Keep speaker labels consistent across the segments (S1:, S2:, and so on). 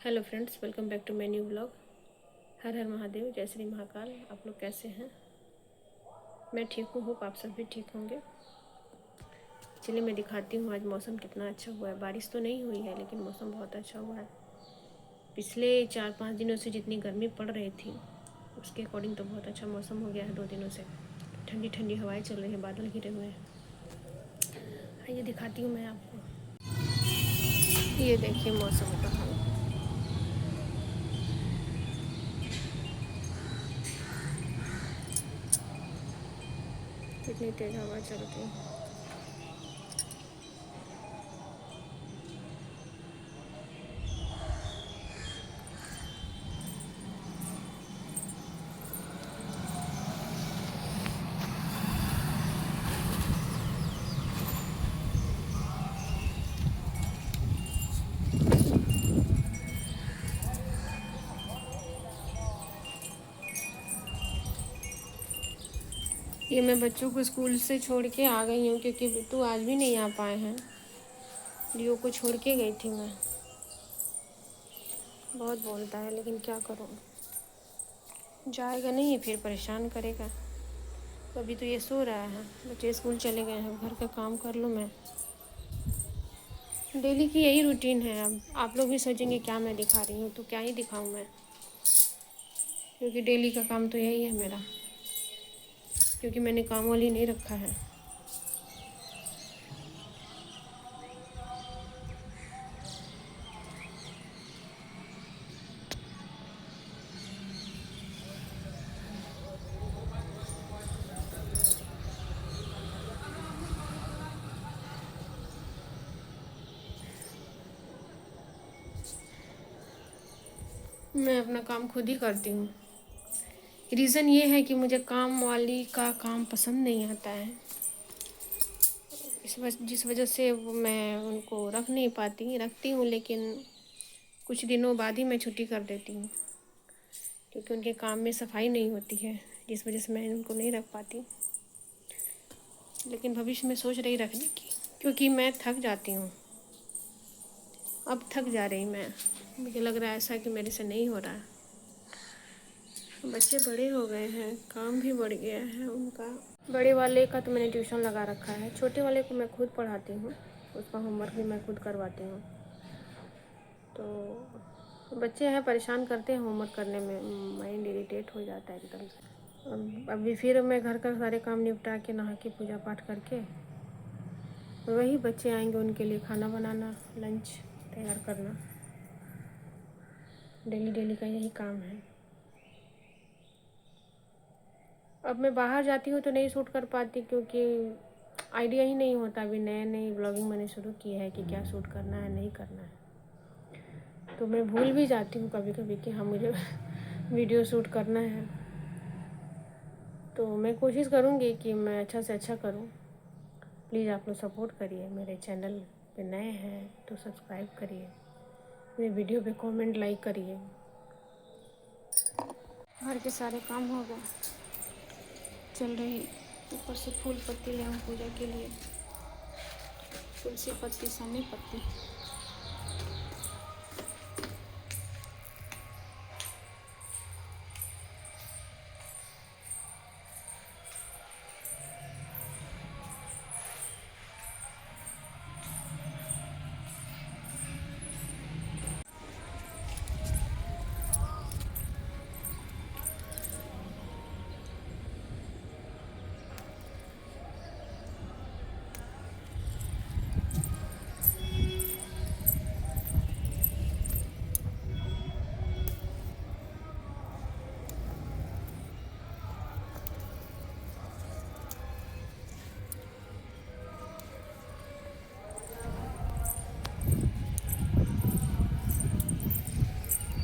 S1: Hello friends, welcome back to my new blog. हर हर महादेव, जय श्री महाकाल। आप लोग कैसे हैं? मैं ठीक हूँ, होप आप सब भी ठीक होंगे। चलिए मैं दिखाती हूँ आज मौसम कितना अच्छा हुआ है। बारिश तो नहीं हुई है लेकिन मौसम बहुत अच्छा हुआ है। पिछले 4-5 दिनों से जितनी गर्मी पड़ रही थी उसके अकॉर्डिंग तो बहुत अच्छा मौसम हो गया है। 2 दिनों से ठंडी ठंडी हवाएं चल रही हैं, बादल घिरे हुए हैं। आइए दिखाती हूँ मैं आपको। ये देखिए मौसम का हाल। कितनी तेज हवा चल रही है। ये मैं बच्चों को स्कूल से छोड़ के आ गई हूँ क्योंकि बिट्टू आज भी नहीं आ पाए हैं। लियो को छोड़ के गई थी मैं। बहुत बोलता है लेकिन क्या करूँ, जाएगा नहीं फिर परेशान करेगा। तो अभी तो ये सो रहा है, बच्चे स्कूल चले गए हैं, घर का काम कर लूँ मैं। डेली की यही रूटीन है। अब आप लोग भी सोचेंगे क्या मैं दिखा रही हूँ, तो क्या ही दिखाऊँ मैं, क्योंकि डेली का काम तो यही है मेरा, क्योंकि मैंने काम वाली नहीं रखा है। मैं अपना काम खुद ही करती हूँ। रीज़न ये है कि मुझे काम वाली का काम पसंद नहीं आता है। जिस वजह से वो मैं उनको रख नहीं पाती, रखती हूँ लेकिन कुछ दिनों बाद ही मैं छुट्टी कर देती हूँ, क्योंकि उनके काम में सफाई नहीं होती है, जिस वजह से मैं उनको नहीं रख पाती। लेकिन भविष्य में सोच रही रखने की, क्योंकि मैं थक जाती हूँ। अब थक जा रही मैं, मुझे लग रहा है ऐसा कि मेरे से नहीं हो रहा है। बच्चे बड़े हो गए हैं, काम भी बढ़ गया है उनका। बड़े वाले का तो मैंने ट्यूशन लगा रखा है, छोटे वाले को मैं खुद पढ़ाती हूँ, उसका होमवर्क भी मैं खुद करवाती हूँ। तो बच्चे हैं, परेशान करते हैं होमवर्क करने में, माइंड इरिटेट हो जाता है एकदम से। अभी फिर मैं घर का सारे काम निपटा के नहा के पूजा पाठ करके वही बच्चे आएंगे, उनके लिए खाना बनाना, लंच तैयार करना, डेली डेली का यही काम है। अब मैं बाहर जाती हूँ तो नहीं शूट कर पाती, क्योंकि आइडिया ही नहीं होता। अभी नए नई ब्लॉगिंग मैंने शुरू की है कि क्या शूट करना है नहीं करना है, तो मैं भूल भी जाती हूँ कभी कभी कि हाँ मुझे वीडियो शूट करना है। तो मैं कोशिश करूँगी कि मैं अच्छा से अच्छा करूँ। प्लीज़ आप लोग सपोर्ट करिए। मेरे चैनल पे नए हैं तो सब्सक्राइब करिए, मेरे वीडियो पे कमेंट लाइक करिए। घर के सारे काम हो गए, चल रही ऊपर से फूल पत्ती ले आऊँ पूजा के लिए, तुलसी पत्ती, सनी पत्ती।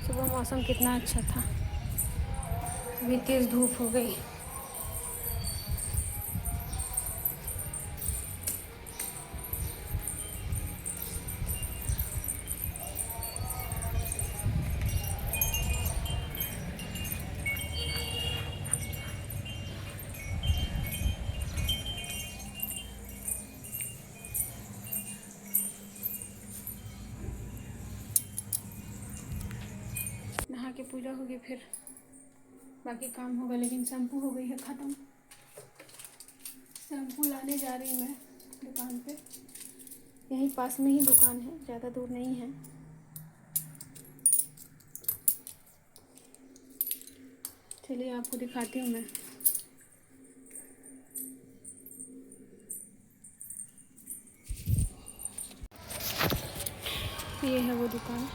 S1: सुबह मौसम कितना अच्छा था, अभी तेज़ धूप हो गई। नहा के पूजा होगी, फिर बाकी काम होगा। लेकिन शैम्पू हो गई है ख़त्म। शैम्पू लाने जा रही मैं दुकान पे। यहीं पास में ही दुकान है, ज़्यादा दूर नहीं है। चलिए आपको दिखाती हूँ मैं। ये है वो दुकान।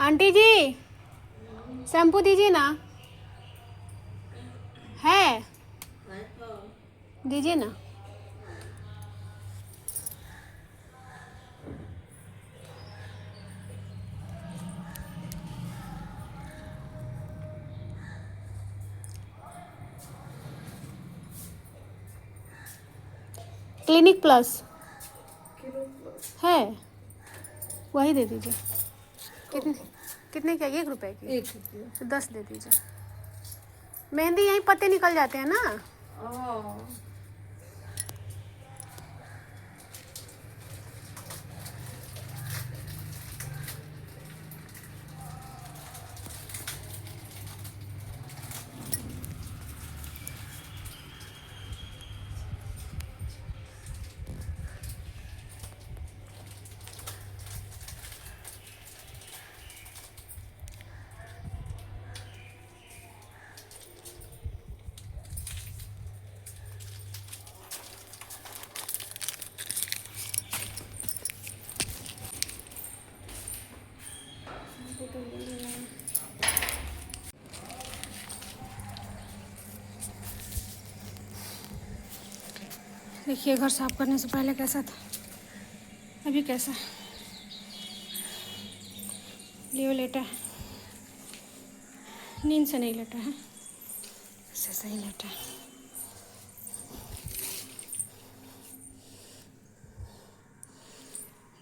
S1: आंटी जी शैम्पू दीजिए ना। है दीजिए ना। क्लिनिक प्लस है, वही दे दीजिए। कितने कितने का? 1 रुपए की? 1 रुपये तो 10 दे दीजिए। मेहंदी यहीं पत्ते निकल जाते हैं ना। देखिए घर साफ करने से पहले कैसा था, अभी कैसा है। लियो लेटा है, नींद से नहीं लेटा है, ऐसे सही लेटा है।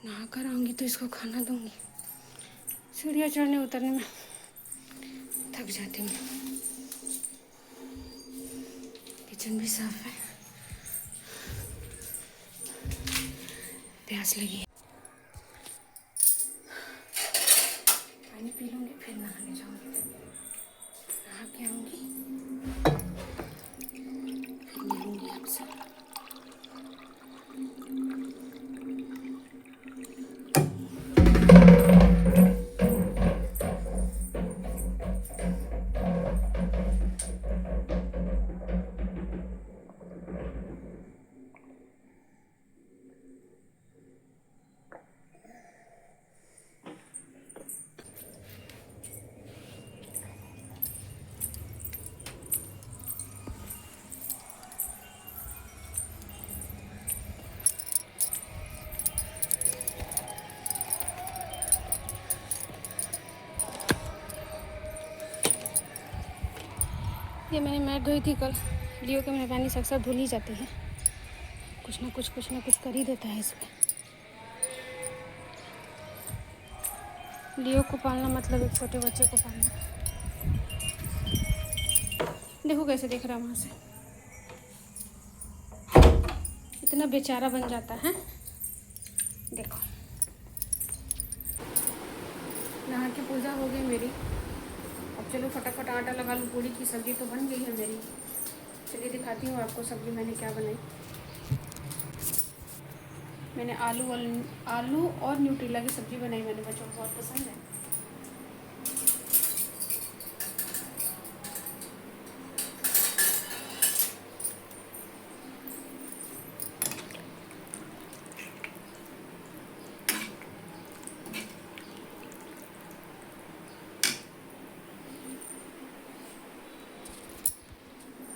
S1: नहा कर आऊँगी तो इसको खाना दूँगी। सीढ़ियाँ चढ़ने उतरने में थक जाती हूँ। किचन भी साफ है। प्यास लगी है, पानी पी लूँगी फिर नहाने जाऊँगी। नहा के आऊँगी फिर मिलूँगी आपसे। ये मैंने मैट धोई थी कल। लियो के मेहरबानी से अक्सर धुल ही जाती है। कुछ ना कुछ कर ही देता है इसमें। लियो को पालना मतलब एक छोटे बच्चे को पालना। देखो कैसे देख रहा है वहाँ से, इतना बेचारा बन जाता है। देखो नहा के पूजा हो गई मेरी। अब चलो फटाफट आटा लगा लूँ। पूरी की सब्ज़ी तो बन गई है मेरी। चलिए दिखाती हूँ आपको सब्ज़ी मैंने क्या बनाई। मैंने आलू और न्यूट्रीला की सब्ज़ी बनाई। मैंने बच्चों को बहुत पसंद है।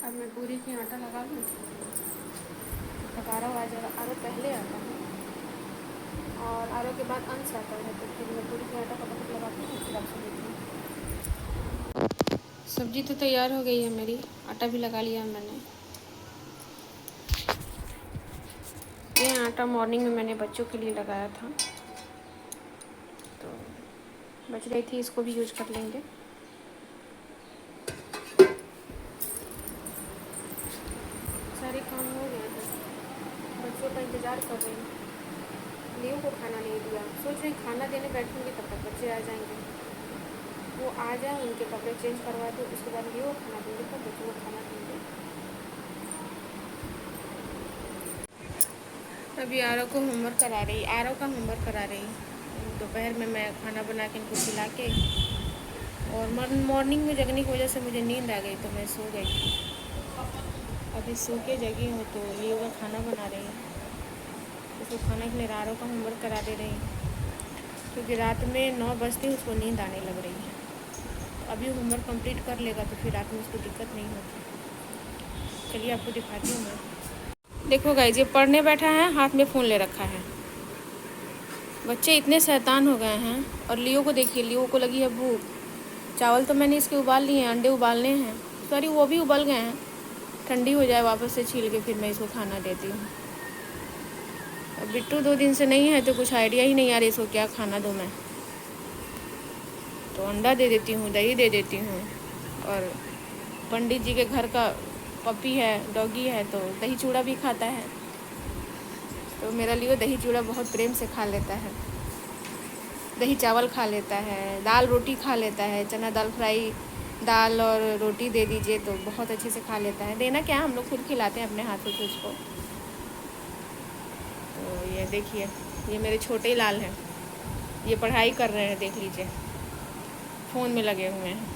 S1: अब मैं पूरी की आटा लगा लूँ। आरो आरो पहले आता है और आरो के बाद अंश आता है, तो फिर मैं पूरी की आटा फटाफट लगाती हूँ, फिर आपसे देती हूँ। सब्जी तो तैयार हो गई है मेरी, आटा भी लगा लिया मैंने। ये आटा मॉर्निंग में मैंने बच्चों के लिए लगाया था, तो बच रही थी, इसको भी यूज कर लेंगे। सारे काम हो गए हैं, बच्चों का इंतज़ार कर रही हूँ। लियो को खाना नहीं दिया, सोच रही खाना देने बैठूंगी तब तक बच्चे आ जाएंगे, वो आ जाए, उनके कपड़े चेंज करवा दूँ, उसके बाद लियो खाना दूँगी, तब बच्चों को खाना देंगे। अभी आरव को होमवर्क करा रही, आरव का होमवर्क करा रही। दोपहर में मैं खाना बना के इनको खिला के, और मॉर्निंग में जगने की वजह से मुझे नींद आ गई, तो मैं सो गई थी। अभी सो के जगी हूँ, तो लियो का खाना बना रही हूँ, उसको खाना के लिए आरव का होमवर्क करा दे रही हूँ, क्योंकि रात में 9 बजते ही उसको नींद आने लग रही है। तो अभी होमवर्क कंप्लीट कर लेगा तो फिर रात में उसको दिक्कत नहीं होती। चलिए आपको दिखाती हूँ मैं। देखो गाइस, ये पढ़ने बैठा है, हाथ में फ़ोन ले रखा है। बच्चे इतने शैतान हो गए हैं। और लियो को देखिए, लियो को लगी है भूख। चावल तो मैंने इसके उबाल लिए हैं, अंडे उबालने हैं, सॉरी वो भी उबल गए हैं। ठंडी हो जाए वापस से छील के फिर मैं इसको खाना देती हूँ। अब बिट्टू 2 दिन से नहीं है, तो कुछ आइडिया ही नहीं आ रही इसको क्या खाना दूँ मैं। तो अंडा दे देती हूँ, दही दे देती हूँ, और पंडित जी के घर का पपी है, डॉगी है, तो दही चूड़ा भी खाता है। तो मेरा लियो दही चूड़ा बहुत प्रेम से खा लेता है, दही चावल खा लेता है, दाल रोटी खा लेता है, चना दाल फ्राई, दाल और रोटी दे दीजिए तो बहुत अच्छे से खा लेता है। देना क्या, हम लोग खुद खिलाते हैं अपने हाथों से उसको। तो ये देखिए, ये मेरे छोटे लाल हैं, ये पढ़ाई कर रहे हैं, देख लीजिए, फ़ोन में लगे हुए हैं।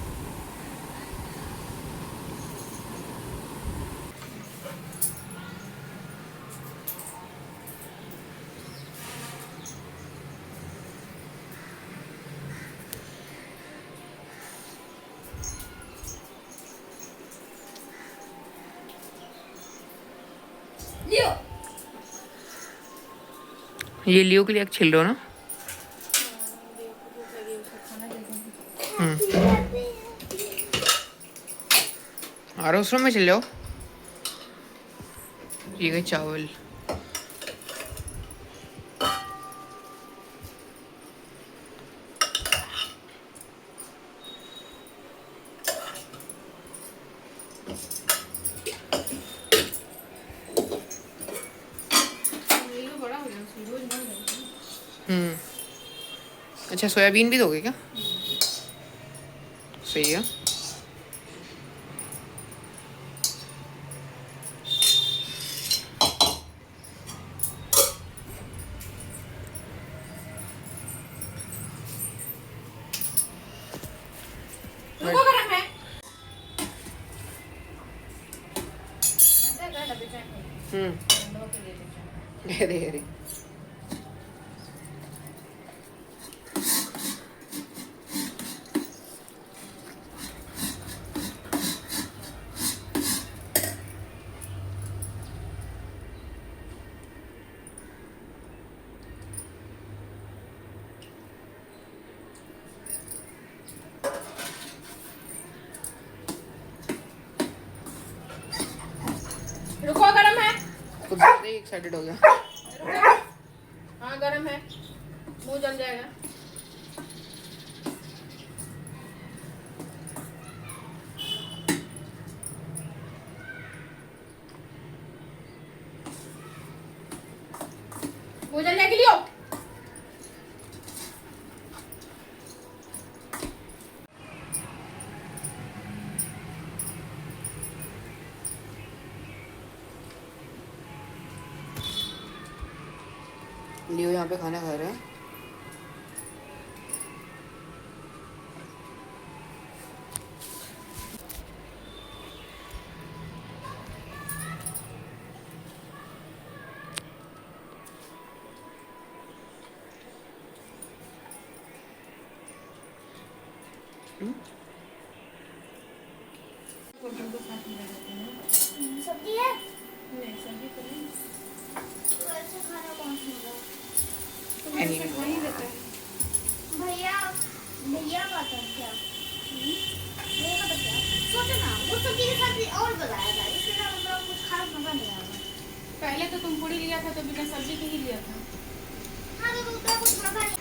S2: ये लियो के लिए एक छिल रहे हो ना? आरोस में चले जाओ। ये गए चावल। अच्छा, सोयाबीन भी दोगे क्या? सही है। अरे
S1: रुको, गरम है।
S2: खुद से एक्साइटेड हो गया।
S1: हाँ गरम है, मुंह जल जाएगा। मुंह जल जाएगी, लियो।
S2: लियो यहाँ पे खाना खा रहे हैं।
S1: साथ में रहते हैं।
S3: और बताया था, इसलिए मतलब कुछ खास मजा नहीं आया।
S1: पहले तो तुम पूरी लिया था तो बिना सब्जी के ही लिया था।
S3: हाँ तो उतना कुछ मजा नहीं।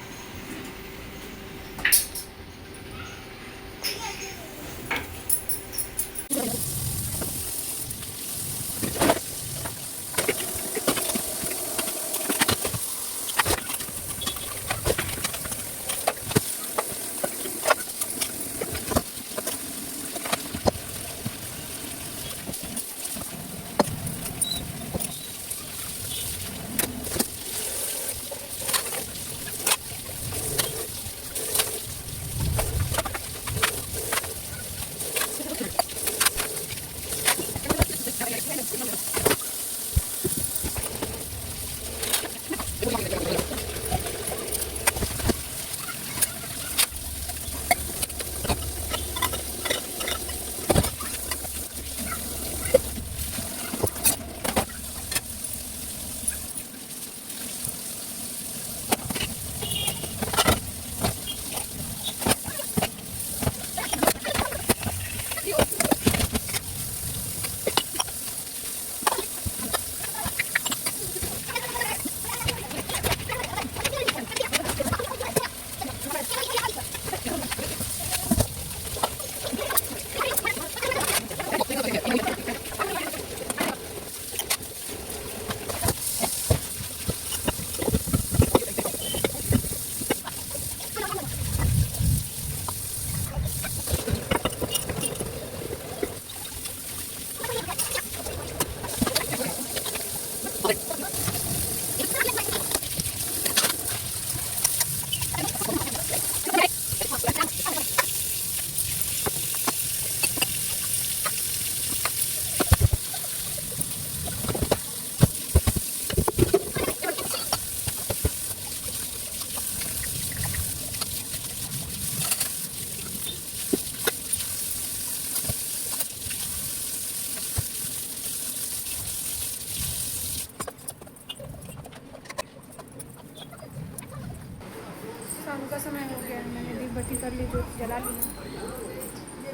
S1: शाम का समय हो गया है, मैंने दीप बत्ती कर ली, जो जला ली।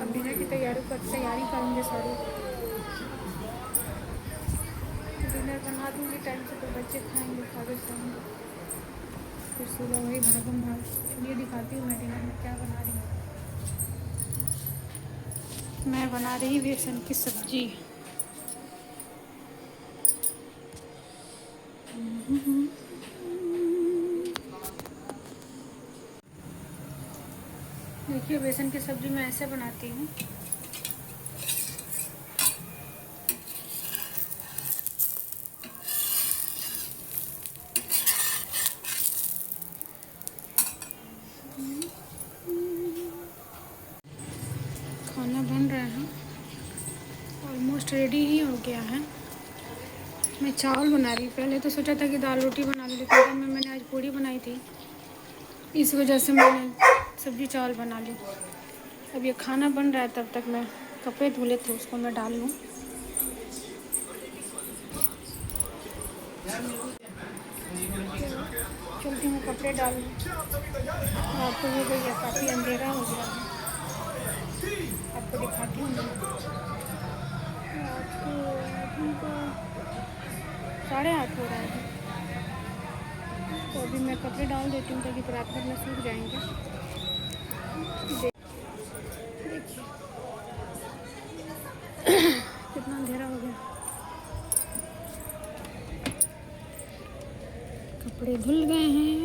S1: अब डिनर की तैयारी करूँगी सारी। डिनर बना दूँगी टाइम से तो बच्चे खाएँगे, खाकर सोएंगे, फिर सुबह वही भागम भाग। चलिए दिखाती हूँ मैं डिनर में क्या बना रही हूँ। मैं बना रही बेसन की सब्जी। देखिए बेसन की सब्जी मैं ऐसे बनाती हूँ। खाना बन रहा है, ऑलमोस्ट रेडी ही हो गया है। मैं चावल बना रही। पहले तो सोचा था कि दाल रोटी बना लूँ, लेकिन मैंने आज पूड़ी बनाई थी, इस वजह से मैंने सब्जी चावल बना ली। अब ये खाना बन रहा है, तब तक मैं कपड़े धुले थे उसको मैं डाल लूँ। चलती हूँ कपड़े डाल लूँ। रात को हो गई है, काफ़ी अंधेरा हो गया है। आपको दिखाती हूँ। रात को 8:30 हो रहा है, तो अभी मैं कपड़े डाल देती हूँ ताकि रात भर में सूख जाएंगे। देखिए कितना अंधेरा हो गया। कपड़े धुल गए हैं,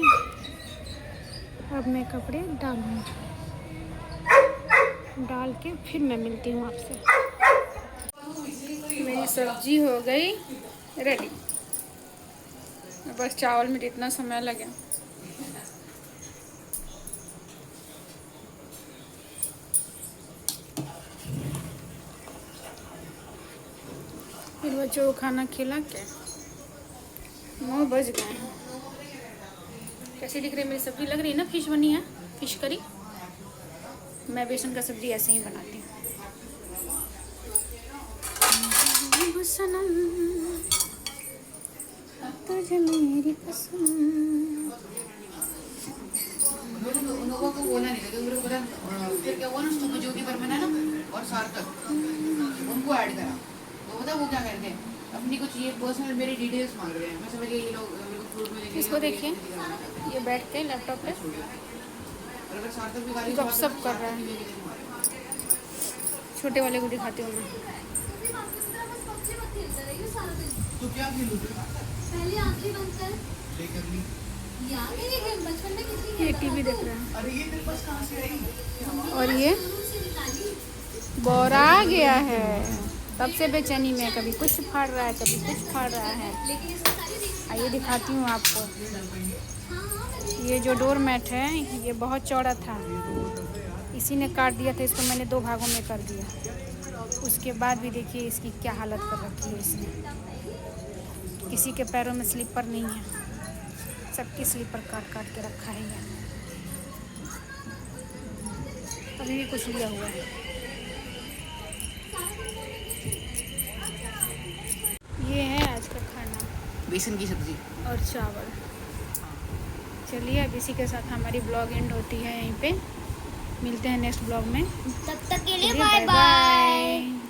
S1: अब मैं कपड़े डालूँगी। डाल के फिर मैं मिलती हूँ आपसे। मेरी सब्जी हो गई रेडी, बस चावल में इतना समय लगे। फिर बच्चों को खाना खिला के 9 बज गए हैं। कैसी दिख रही है मेरी सब्जी? लग रही है ना फिश बनी है, फिश करी। मैं बेसन का सब्जी ऐसे ही बनाती हूँ। सनम तुझे मेरी पसंद।
S2: उन लोगों को बोला नहीं था, फिर क्या हुआ ना, उसको ज्योति पर मना ना और सार्थक उनको ऐड करा तो पता वो क्या करते हैं अपनी कुछ ये पर्सनल मेरी डिटेल्स मांग रहे हैं। मैं समझ गई ये लोग मेरे को फ्रूट में देंगे।
S1: इसको देखिए, ये बैठ के लैपटॉप पे
S2: और अगर सार्थक भी गाली
S1: गपशप कर रहा है। छोटे वाले को दिखाती हूँ मैं।
S2: तो क्या खेलोगे?
S3: पहले आंखें बंद कर।
S2: लेकर ली।
S3: याद है ये गेम बचपन में कितनी
S1: ये टीवी देख रहा है
S2: अरे ये तेरे पास कहाँ से आई?
S1: और ये
S3: से निकाली।
S1: बोरा आ गया है। तब से बेचैनी में, कभी कुछ फाड़ रहा है, कभी कुछ फाड़ रहा है।
S3: लेकिन इसको सारी देख।
S1: आइए दिखाती हूँ आपको।
S3: हाँ
S1: ये जो डोर मैट है ये बहुत चौड़ा था, इसी ने काट दिया था इसको, मैंने 2 भागों में कर दिया। उसके बाद भी देखिए इसकी क्या हालत कर रखी है इसने। किसी के पैरों में स्लीपर नहीं है, सबकी स्लीपर काट काट के रखा है ये। अभी भी कुछ लिया हुआ है। ये है आज का खाना
S2: बेसन की सब्जी।
S1: और चावल। चलिए अब इसी के साथ हमारी ब्लॉग एंड होती है यहीं पे। मिलते हैं नेक्स्ट ब्लॉग में।
S3: तब तक के लिए
S1: चलिए,
S3: बाय बाय।